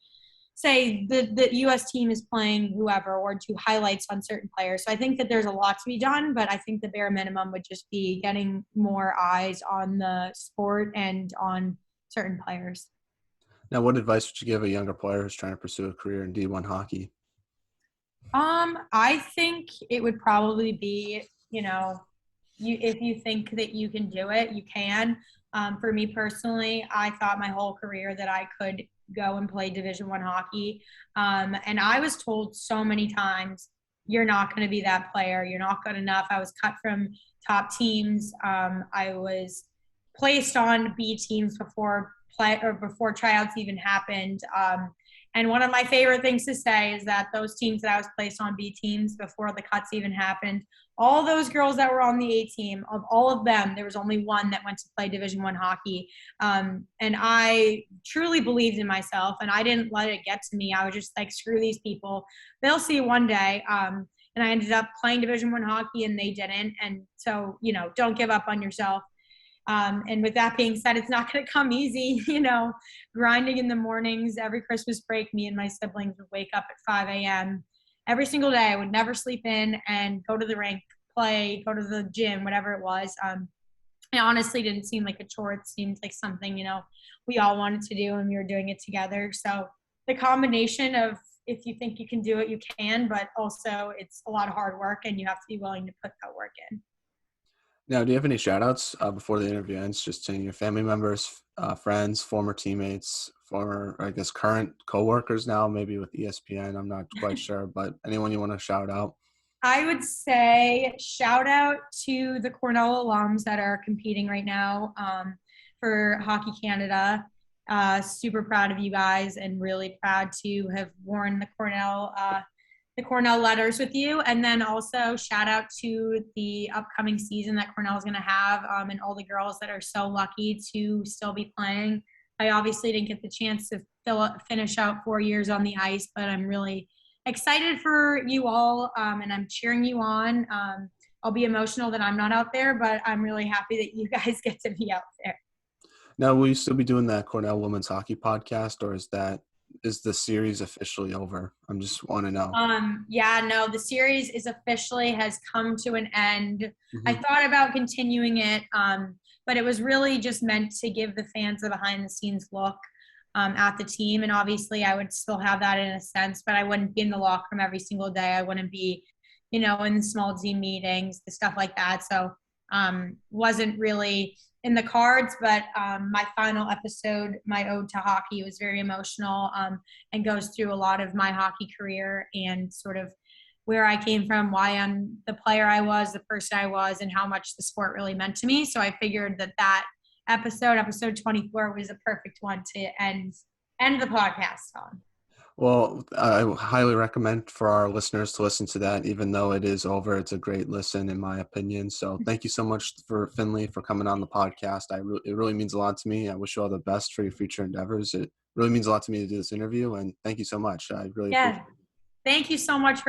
say the U.S. team is playing whoever, or do highlights on certain players. So I think that there's a lot to be done, but I think the bare minimum would just be getting more eyes on the sport and on certain players. Now, what advice would you give a younger player who's trying to pursue a career in D1 hockey? I think it would probably be, if you think that you can do it, you can. For me personally, I thought my whole career that I could go and play Division I hockey. And I was told so many times, you're not going to be that player. You're not good enough. I was cut from top teams. I was placed on B teams before tryouts even happened. And one of my favorite things to say is that those teams that I was placed on B teams before the cuts even happened, all those girls that were on the A team, of all of them, there was only one that went to play Division I hockey. And I truly believed in myself, and I didn't let it get to me. I was just like, screw these people. They'll see one day. And I ended up playing Division I hockey, and they didn't. And so, don't give up on yourself. And with that being said, it's not going to come easy, grinding in the mornings. Every Christmas break, me and my siblings would wake up at 5 a.m. every single day. I would never sleep in and go to the rink, play, go to the gym, whatever it was. It honestly didn't seem like a chore. It seemed like something, we all wanted to do, and we were doing it together. So the combination of, if you think you can do it, you can, but also it's a lot of hard work, and you have to be willing to put that work in. Now, do you have any shout-outs before the interview ends, just to your family members, friends, former teammates, former, I guess, current coworkers now, maybe with ESPN? I'm not quite sure, but anyone you want to shout out? I would say shout out to the Cornell alums that are competing right now for Hockey Canada. Super proud of you guys, and really proud to have worn the Cornell the Cornell letters with you. And then also shout out to the upcoming season that Cornell is going to have, and all the girls that are so lucky to still be playing. I obviously didn't get the chance to finish out 4 years on the ice, but I'm really excited for you all, and I'm cheering you on. I'll be emotional that I'm not out there, but I'm really happy that you guys get to be out there. Now, will you still be doing that Cornell women's hockey podcast, or is the series officially over? I'm just want to know. Yeah, no, the series has come to an end. I Mm-hmm. thought about continuing it, but it was really just meant to give the fans a behind the scenes look at the team. And obviously I would still have that in a sense, but I wouldn't be in the locker room every single day. I wouldn't be, in the small team meetings, the stuff like that. So wasn't really in the cards, but my final episode, my ode to hockey, was very emotional, and goes through a lot of my hockey career and sort of where I came from, why I'm the player I was, the person I was, and how much the sport really meant to me. So I figured that episode 24, was a perfect one to end the podcast on. Well, I highly recommend for our listeners to listen to that, even though it is over. It's a great listen, in my opinion. So thank you so much for Finley for coming on the podcast. It really means a lot to me. I wish you all the best for your future endeavors. It really means a lot to me to do this interview, and thank you so much. I really appreciate it. Thank you so much for